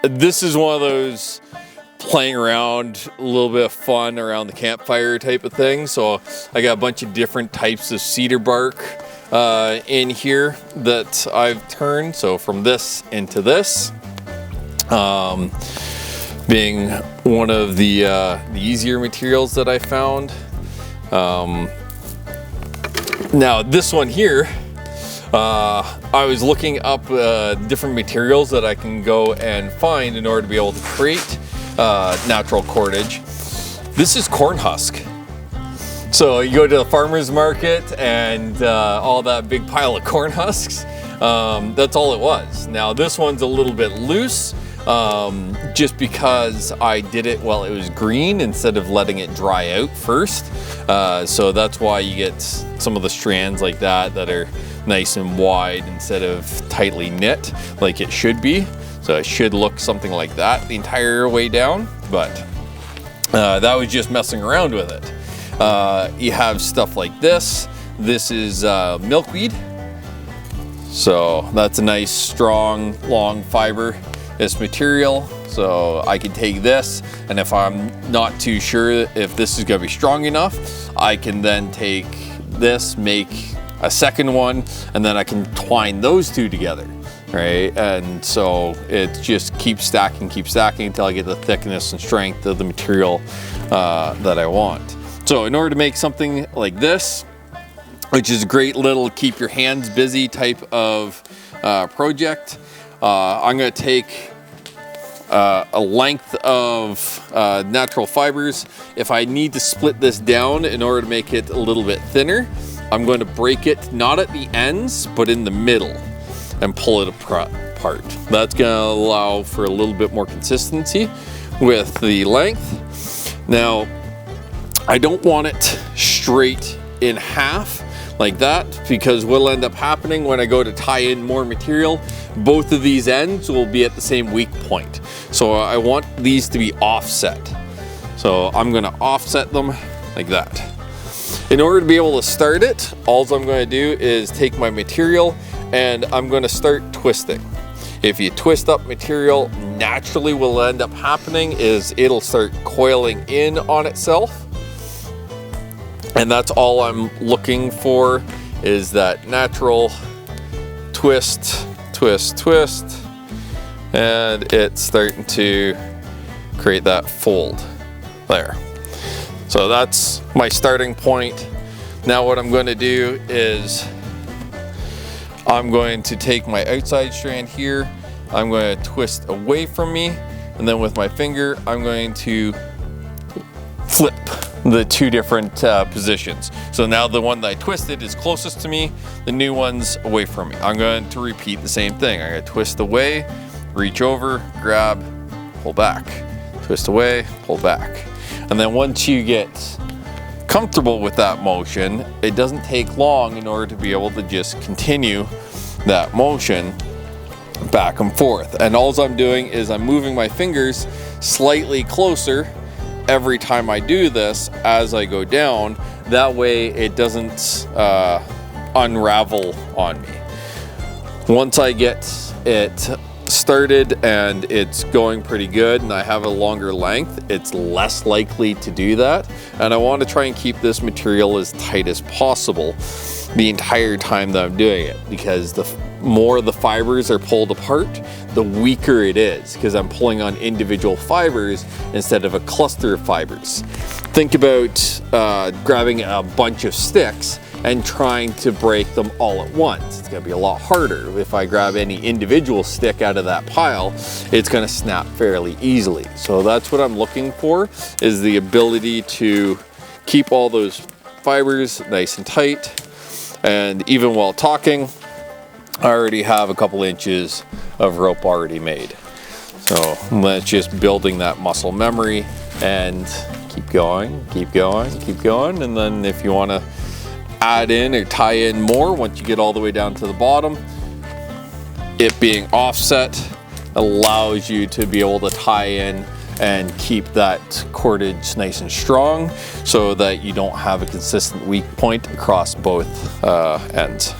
this is one of those playing around, a little bit of fun around the campfire type of thing. So I got a bunch of different types of cedar bark in here that I've turned. So from this into this, being one of the easier materials that I found. Now this one here, I was looking up different materials that I can go and find in order to be able to create natural cordage. This is corn husk. So you go to the farmer's market and all that big pile of corn husks, that's all it was. Now this one's a little bit loose, just because I did it while it was green instead of letting it dry out first. So that's why you get some of the strands like that are nice and wide instead of tightly knit like it should be. So it should look something like that the entire way down, but that was just messing around with it. You have stuff like this. This is milkweed. So that's a nice, strong, long fiber, this material. So I can take this, and if I'm not too sure if this is gonna be strong enough, I can then take this, make a second one, and then I can twine those two together, right? And so it just keeps stacking until I get the thickness and strength of the material that I want. So in order to make something like this, which is a great little keep your hands busy type of project, I'm gonna take a length of natural fibers. If I need to split this down in order to make it a little bit thinner, I'm going to break it not at the ends, but in the middle and pull it apart. That's going to allow for a little bit more consistency with the length. Now, I don't want it straight in half like that, because what'll end up happening when I go to tie in more material, both of these ends will be at the same weak point. So I want these to be offset. So I'm gonna offset them like that. In order to be able to start it, all I'm gonna do is take my material and I'm gonna start twisting. If you twist up material, naturally what will end up happening is it'll start coiling in on itself. And that's all I'm looking for, is that natural twist, twist, twist, and it's starting to create that fold there. So that's my starting point. Now what I'm going to do is I'm going to take my outside strand here, I'm going to twist away from me, and then with my finger I'm going to flip the two different positions. So now the one that I twisted is closest to me, the new one's away from me. I'm going to repeat the same thing. I'm going to twist away, reach over, grab, pull back, twist away, pull back. And then once you get comfortable with that motion, it doesn't take long in order to be able to just continue that motion back and forth. And all I'm doing is I'm moving my fingers slightly closer every time I do this as I go down. That way it doesn't unravel on me. Once I get it started and it's going pretty good and I have a longer length, it's less likely to do that. And I want to try and keep this material as tight as possible the entire time that I'm doing it, because the more the fibers are pulled apart, the weaker it is, because I'm pulling on individual fibers instead of a cluster of fibers. Think about grabbing a bunch of sticks and trying to break them all at once. It's gonna be a lot harder. If I grab any individual stick out of that pile, it's gonna snap fairly easily. So that's what I'm looking for, is the ability to keep all those fibers nice and tight. And even while talking, I already have a couple inches of rope already made. So that's just building that muscle memory, and keep going, keep going, keep going. And then if you wanna add in or tie in more, once you get all the way down to the bottom, it being offset allows you to be able to tie in and keep that cordage nice and strong so that you don't have a consistent weak point across both ends.